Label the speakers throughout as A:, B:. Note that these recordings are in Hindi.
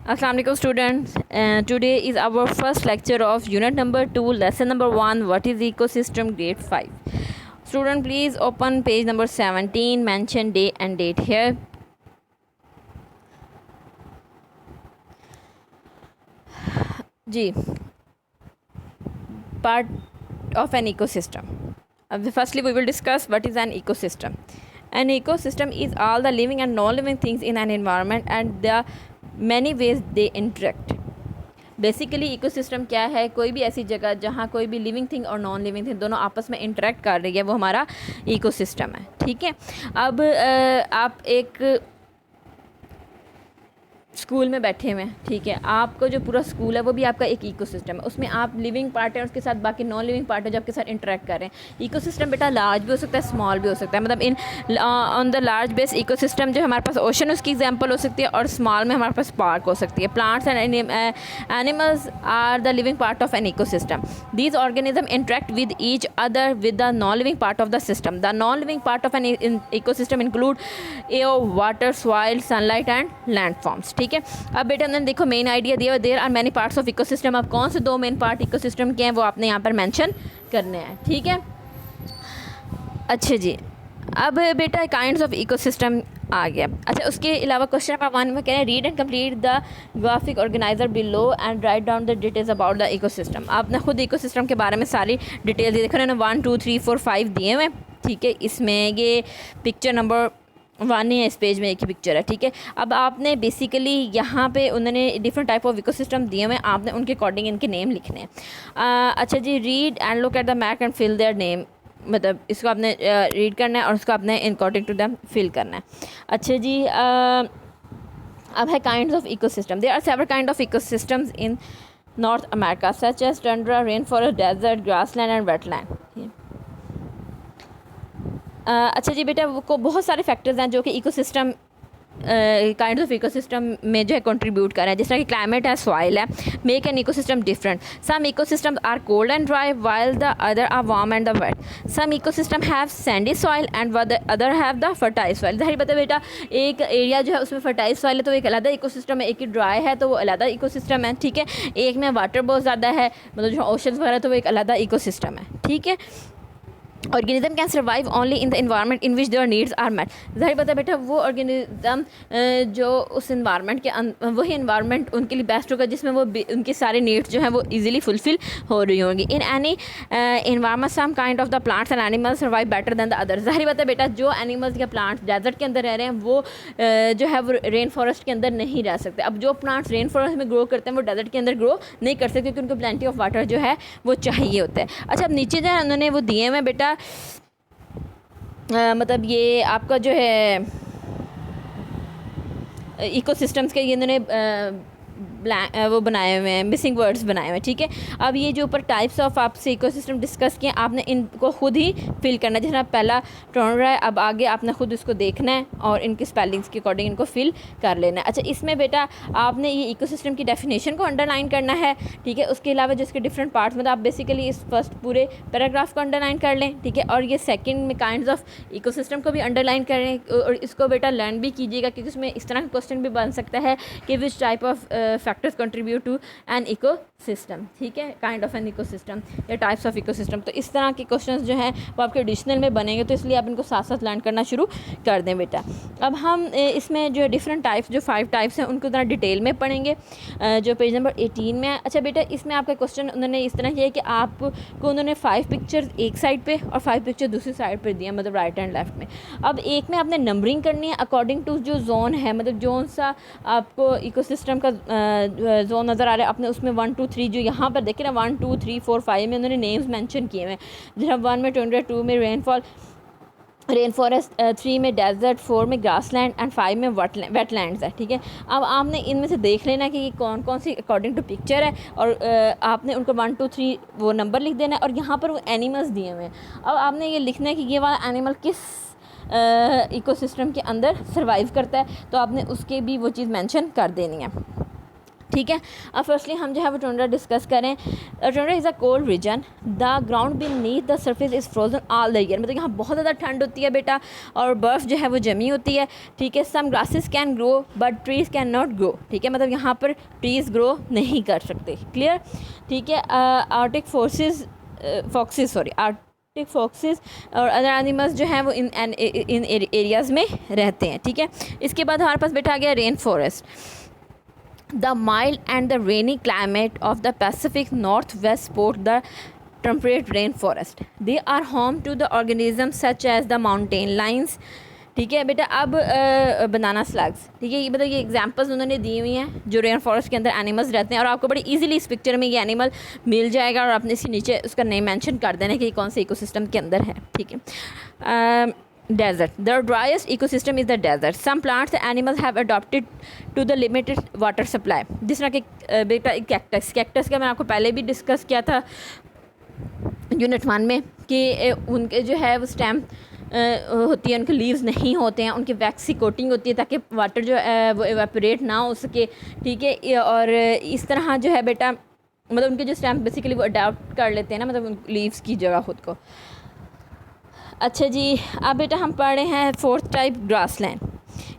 A: Assalamu alaikum students. Today is our first lecture of unit number 2, lesson number 1, what is ecosystem, grade 5. Student, please open page number 17, mention day and date here. जी, part of an ecosystem. Firstly, we will discuss what is an ecosystem. An ecosystem is all the living and non-living things in an environment and the many ways they interact. Basically ecosystem क्या है? कोई भी ऐसी जगह जहाँ कोई भी लिविंग थिंग और नॉन लिविंग थिंग दोनों आपस में इंटरेक्ट कर रही है, वो हमारा इकोसिस्टम है। ठीक है, अब आप एक स्कूल में बैठे हुए हैं, ठीक है, आपको जो पूरा स्कूल है वो भी आपका एक इकोसिस्टम है। उसमें आप लिविंग पार्ट है, उसके साथ बाकी नॉन लिविंग पार्ट है जो आपके साथ इंटरेक्ट कर रहे हैं। इकोसिस्टम बेटा लार्ज भी हो सकता है, स्मॉल भी हो सकता है। मतलब in on the large base ecosystem जो हमारे पास ओशन उसकी एग्जांपल हो सकती है, और स्मॉल में हमारे पास पार्क हो सकती है। Plants and animals are the living part of an ecosystem. These organism interact with each other with the non living part of the system. The non living part of an ecosystem include air, water, soil, sunlight and landforms. ठीक है, अब बेटा हमने देखो मेन आइडिया दिया हुआ, there are many parts of ecosystem. अब कौन से दो मेन पार्ट इकोसिस्टम के हैं वो आपने यहाँ पर मेंशन करने हैं। ठीक है, अच्छा जी, अब बेटा काइंड्स ऑफ इकोसिस्टम आ गया। अच्छा, उसके अलावा क्वेश्चन नंबर 1 में कह रहे हैं read and complete the graphic organiser below and write down the details about the ecosystem. आपने खुद इकोसिस्टम के बारे में सारी डिटेल दी, देखो ना 1 2 3 4 5 दिए हुए। ठीक है, इसमें ये पिक्चर नंबर 1 है, इस पेज में एक ही पिक्चर है। ठीक है, अब आपने बेसिकली यहाँ पे उन्होंने डिफरेंट टाइप ऑफ इकोसिस्टम दिए हुए हैं, आपने उनके अकॉर्डिंग इनके नेम लिखने हैं। अच्छा जी, read and look at the map and fill their name. मतलब इसको आपने रीड करना है और उसको आपने अकॉर्डिंग टू दैम फिल करना है। अच्छा जी, अब है kinds of ecosystem. There are several kind of ecosystems in North America such as tundra, rain forest, desert, grassland and wetland. अच्छा जी बेटा, को बहुत सारे फैक्टर्स हैं जो कि इकोसिस्टम काइंड ऑफ इकोसिस्टम में जो है कंट्रीब्यूट कर रहे हैं। जिस तरह कि क्लाइमेट है, सॉइल है, make an ecosystem different. Some ecosystems are cold and dry while the other are warm and the wet. Some ecosystem have sandy soil and other have the fertile soil. जाहिर बात है बेटा, एक एरिया जो है उसमें फर्टाइल सॉइल है तो एक अलग इकोसिस्टम है, एक ही ड्राई है तो वो अलग इकोसिस्टम है। ठीक है, एक में वाटर बहुत ज़्यादा है, मतलब जो ओशंस वगैरह, तो वो एक अलग इकोसिस्टम है। ठीक है, organism can survive only in the environment in which their needs are met. जाहिर बात है बेटा, वो ऑर्गेनिज्म जो उस इन्वायरमेंट के वही इन्वायरमेंट उनके लिए बेस्ट होगा जिसमें वो उनके सारे नीड्स जो हैं वो इजीली फुलफिल हो रही होंगी। In any environment some kind of the plants and animals survive better than the others. जाहिर बात है बेटा, जो एनिमल्स या प्लांट्स डेजर्ट के अंदर रह रहे हैं वो जो है वो रेन फॉरेस्ट के अंदर नहीं रह सकते। अब जो प्लांट्स रेन फॉरेस्ट में ग्रो करते हैं वो डेजर्ट के अंदर ग्रो नहीं कर सकते क्योंकि उनको प्लेंटी ऑफ वाटर जो है वो चाहिए होता है। अच्छा, अब नीचे जो है उन्होंने वो दिए हुए बेटा, मतलब ये आपका जो है इकोसिस्टम्स के ये इन्होंने वो बनाए हुए हैं, मिसिंग वर्ड्स बनाए हुए हैं। ठीक है, अब ये जो ऊपर टाइप्स ऑफ आपसे इकोसिस्टम डिस्कस किए, आपने इनको खुद ही फिल करना है। जैसे पहला टर्न है, अब आगे आपने खुद इसको देखना है और इनकी स्पेलिंग्स के अकॉर्डिंग इनको फिल कर लेना है। अच्छा, इसमें बेटा आपने ये इकोसिस्टम की डेफिनेशन को अंडरलाइन करना है। ठीक है, उसके अलावा जो इसके डिफरेंट पार्ट्स, मतलब आप बेसिकली इस फर्स्ट पूरे पैराग्राफ को अंडरलाइन कर लें। ठीक है, और ये सेकेंड में काइंड्स ऑफ इकोसिस्टम को भी अंडरलाइन करें और इसको बेटा लर्न भी कीजिएगा क्योंकि उसमें इस तरह का क्वेश्चन भी बन सकता है कि which type of factors contribute to an ecosystem. ठीक है, काइंड ऑफ एन इकोसिस्टम या टाइप्स ऑफ इकोसिस्टम। तो इस तरह के क्वेश्चंस जो हैं वो आपके एडिशनल में बनेंगे, तो इसलिए आप इनको साथ साथ लर्न करना शुरू कर दें बेटा। अब हम इसमें जो डिफरेंट टाइप्स, जो 5 टाइप्स हैं उनको ज़रा डिटेल में पढ़ेंगे जो पेज नंबर 18 में है। अच्छा बेटा, इसमें आपका क्वेश्चन उन्होंने इस तरह किया है कि आपको उन्होंने 5 पिक्चर्स एक साइड पर और 5 पिक्चर दूसरी साइड पर दिया, मतलब राइट एंड लेफ्ट में। अब एक में आपने नंबरिंग करनी है अकॉर्डिंग टू जो जोन है, मतलब जोन सा आपको इकोसिस्टम का जोन नज़र आ रहा है, आपने उसमें 1 2 3 जो यहाँ पर देखें ना 1 2 3 4 5 में उन्होंने नेम्स मेंशन किए हुए हैं। जहाँ 1 में टुंड्रा, 2 में रेन फॉरेस्ट, 3 में डेजर्ट, 4 में ग्रासलैंड एंड 5 में वेटलैंड्स है। ठीक है, अब आपने इनमें से देख लेना कि ये कौन कौन सी अकॉर्डिंग टू पिक्चर है और आपने उनको 1 2 3 वो नंबर लिख देना है और यहाँ पर वो एनिमल्स दिए हुए हैं। अब आपने ये लिखना है कि ये वाला एनिमल किस इकोसिस्टम के अंदर सर्वाइव करता है, तो आपने उसके भी वो चीज़ मेंशन कर देनी है। ठीक है। अब फर्स्टली हम जो है वो टुंड्रा डिस्कस करें। Tundra is a cold region, the ground beneath the surface is frozen all the year, मतलब यहाँ बहुत ज़्यादा ठंड होती है बेटा और बर्फ़ जो है वो जमी होती है। ठीक है। Some grasses can grow but trees can not grow, ठीक है, मतलब यहाँ पर ट्रीज़ ग्रो नहीं कर सकते। क्लियर। ठीक है। आर्टिक फॉक्सेस और अदर एनिमल्स जो हैं वो इन एरियाज़ में रहते हैं। ठीक है। इसके बाद हमारे पास बेटा आ गया rain forest. The mild and the rainy climate of the Pacific Northwest support the temperate rainforest. They are home to the organisms such as the mountain lions. ठीक है बेटा। अब बनाना स्लग्स, ठीक है, ये मतलब ये एग्जांपल्स उन्होंने दी हुई हैं जो रेन फॉरेस्ट के अंदर एनिमल्स रहते हैं और आपको बड़ी इजीली इस पिक्चर में ये एनिमल मिल जाएगा और आपने इसके नीचे उसका नेम मेंशन कर देना कि ये कौन से इकोसिस्टम के अंदर है। ठीक है। Desert. The driest ecosystem is the desert. Some plants and animals have adapted to the limited water supply. जिस तरह के बेटा कैक्टस का मैंने आपको पहले भी डिस्कस किया था यूनिट 1 में कि उनके जो है वो स्टेम होती है, उनके लीव्स नहीं होते हैं, उनकी वैक्सी कोटिंग होती है ताकि वाटर जो है वो एवेपोरेट ना हो सके। ठीक है। और इस तरह जो है बेटा मतलब उनके जो स्टेम बेसिकली वो अडाप्ट कर लेते हैं ना, मतलब लीव्स की जगह खुद को। अच्छा जी। अब बेटा हम पढ़ रहे हैं fourth type grassland.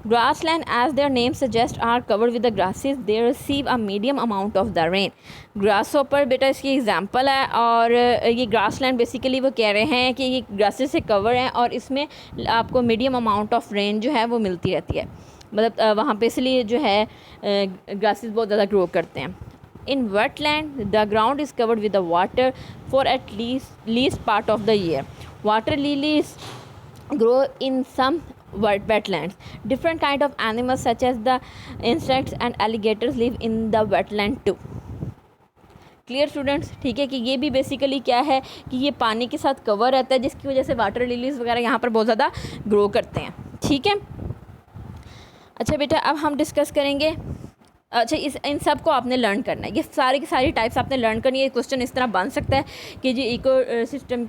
A: Grassland as their name suggest are covered with the grasses, they receive a medium amount of the rain. Grasshopper बेटा इसकी एग्जांपल है और ये ग्रासलैंड बेसिकली वो कह रहे हैं कि ये ग्रासेस से कवर है और इसमें आपको मीडियम अमाउंट ऑफ रेन जो है वो मिलती रहती है, मतलब वहाँ पे इसलिए जो है ग्रासेस बहुत ज़्यादा ग्रो करते हैं। In wetland, the ground is covered with the water for at least part of the year. Water lilies grow in some wetlands. Different kind of animals such as the insects and alligators live in the wetland too. Clear students. ठीक है कि ये भी बेसिकली क्या है कि ये पानी के साथ कवर रहता है जिसकी वजह से वाटर लिलीज़ वगैरह यहाँ पर बहुत ज़्यादा ग्रो करते हैं। ठीक है। अच्छा बेटा अब हम डिस्कस करेंगे। अच्छा इन सब को आपने लर्न करना है, ये सारी की सारी टाइप्स आपने लर्न करनी है। क्वेश्चन इस तरह बन सकता है कि जी ecosystem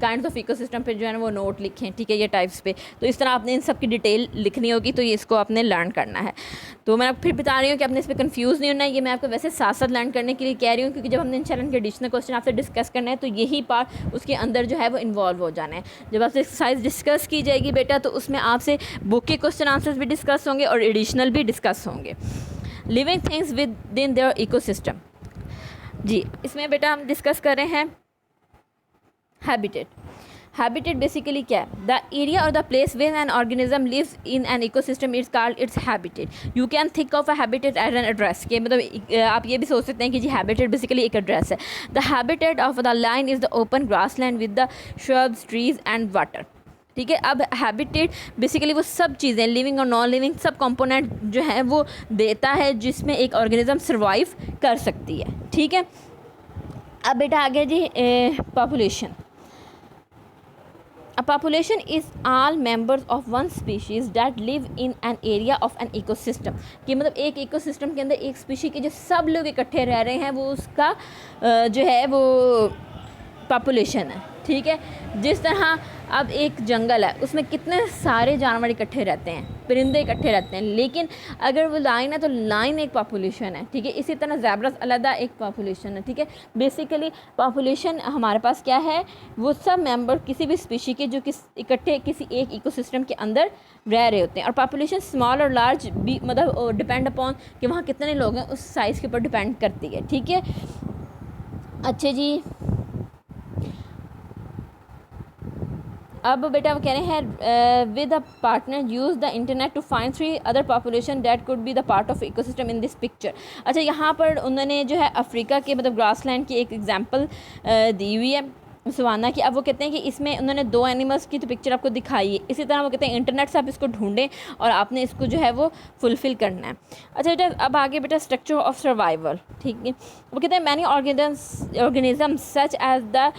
A: kind of ecosystem पे जो है ना वो नोट लिखें। ठीक है। ये टाइप्स पे तो इस तरह आपने इन सब की डिटेल लिखनी होगी, तो ये इसको आपने लर्न करना है। तो मैं फिर बता रही हूँ कि आपने इस पर कन्फ्यूज़ नहीं होना है, ये मैं आपको वैसे साथ साथ लर्न करने के लिए कह रही हूँ क्योंकि जब हमने इंशाल्लाह के एडिशनल क्वेश्चन आपसे डिस्कस करना है तो यही पार्ट उसके अंदर जो है वो इन्वॉल्व हो जाना है। जब आपसे एक्सरसाइज डिस्कस की जाएगी बेटा तो उसमें आपसे बुक के क्वेश्चन आंसर्स भी डिस्कस होंगे और एडिशनल भी डिस्कस होंगे। Living things within their ecosystem. जी इसमें बेटा हम डिस्कस कर रहे हैं हैबिटेट। हैबिटेट बेसिकली क्या है? द एरिया और the place where an organism lives in an ecosystem it's called its habitat. You can think of a habitat as an address के मतलब आप ये भी सोच सकते हैं कि जी हैबिटेट बेसिकली एक एड्रेस है। The habitat of the lion is the open grass land with the shrubs trees and water. ठीक है। अब हैबिटेट बेसिकली वो सब चीज़ें लिविंग और नॉन लिविंग सब कंपोनेंट जो है वो देता है जिसमें एक ऑर्गेनिज्म सर्वाइव कर सकती है। ठीक है। अब बेटा आगे जी population. A population is all members of one species that live in an area of an ecosystem। कि मतलब एक इकोसिस्टम के अंदर एक स्पीशी के जो सब लोग इकट्ठे रह रहे हैं वो उसका जो है वो पॉपुलेशन है। ठीक है। जिस तरह अब एक जंगल है उसमें कितने सारे जानवर इकट्ठे रहते हैं, परिंदे इकट्ठे रहते हैं, लेकिन अगर वो लाइन है तो लाइन एक पॉपुलेशन है। ठीक है। इसी तरह ज़ेब्रास अलग एक पॉपुलेशन है। ठीक है। बेसिकली पॉपुलेशन हमारे पास क्या है, वो सब मेंबर किसी भी स्पीशी के जो इकट्ठे किसी एक इकोसिस्टम के अंदर रह रहे होते हैं। और पॉपुलेशन स्मॉल और लार्ज भी मतलब डिपेंड अपॉन कि वहाँ कितने लोग हैं उस साइज़ के ऊपर डिपेंड करती है। ठीक है। अच्छे जी अब बेटा वो कह रहे हैं with a partner use the internet to find 3 other population that could be the part of ecosystem in this picture. अच्छा यहाँ पर उन्होंने जो है अफ्रीका के मतलब ग्रासलैंड की एक एग्जांपल दी हुई है सवाना की। अब वो कहते हैं कि इसमें उन्होंने 2 एनिमल्स की तो पिक्चर आपको दिखाई है, इसी तरह वो कहते हैं इंटरनेट से आप इसको ढूंढें और आपने इसको जो है वो फुलफ़िल करना है। अच्छा बेटा अब आगे बेटा स्ट्रक्चर ऑफ सर्वाइवल। ठीक है। वो कहते हैं many organism such as the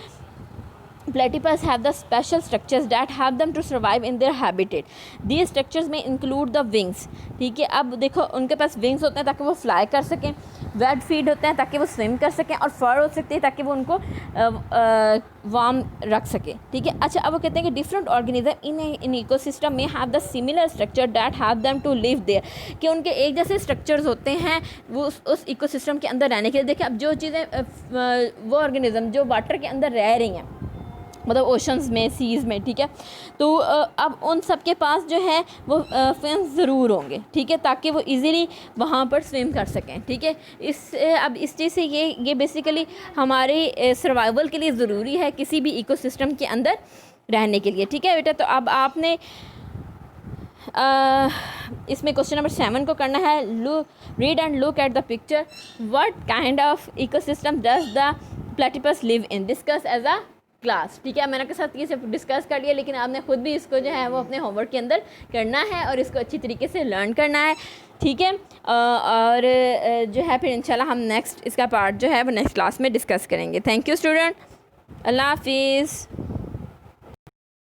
A: platypus have the special structures that help them to survive in their habitat. These structures may include the wings। ठीक है। अब देखो उनके पास विंग्स होते हैं ताकि वो फ्लाई कर सकें वेट फीड होते हैं ताकि वो स्विम कर सकें, और फर हो सकती है ताकि वो उनको वार्म रख सके, ठीक है। अच्छा, अब वो कहते हैं कि डिफरेंट ऑर्गेनिज्म इन इकोसिस्टम में have the similar structure that have them to live there, कि उनके एक जैसे स्ट्रक्चर्स होते हैं वो उस इकोसिस्टम के अंदर रहने के लिए। देखिए, अब जो चीज़ें वो ऑर्गेनिज्म जो वाटर के अंदर रह रही हैं, मतलब ओशंस में, सीज़ में, ठीक है, तो अब उन सब के पास जो है वो फिन्स ज़रूर होंगे, ठीक है, ताकि वो इजीली वहाँ पर स्विम कर सकें, ठीक है। अब इस चीज़ से ये बेसिकली हमारे सर्वाइवल के लिए ज़रूरी है किसी भी इकोसिस्टम के अंदर रहने के लिए, ठीक है बेटा। तो अब आपने इसमें क्वेश्चन नंबर 7 को करना है। Read and look at the picture, what kind of ecosystem does the platypus live in, discuss as a class, ठीक है। मैंने के साथ ये सब डिस्कस कर लिया, लेकिन आपने खुद भी इसको जो है वो अपने होमवर्क के अंदर करना है और इसको अच्छी तरीके से लर्न करना है, ठीक है। और जो है फिर इंशाल्लाह हम नेक्स्ट इसका पार्ट जो है वो नेक्स्ट क्लास में डिस्कस करेंगे। थैंक यू स्टूडेंट, अल्लाह हाफिज़।